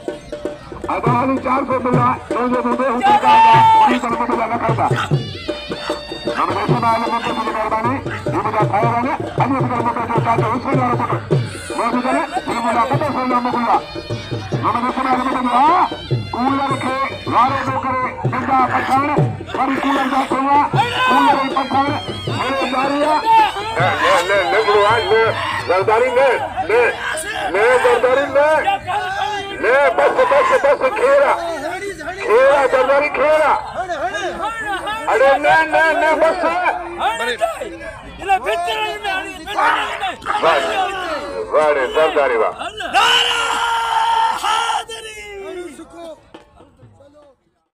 अदानी 400 मिला जो दूसरे होते का वही तरफ से जाना करता हम वैसे मालूम है कि मेहरबानी ये मुझे खाया है अन्य फिर मुझे जो चाहते हैं उससे जाना पड़ता मैं भी चले ये मुझे पता है ना मुझे हम वैसे मालूम है कि कूलर के लारे दो करे बिंदा पठान कभी कूलर जा हुआ कूलर पठान मेरे जारिया ले गुरुवार ले जरदारी ले जरदारी ले बस खेरा जरदारी खेरा अरे ने बस वाह जरदारी वाह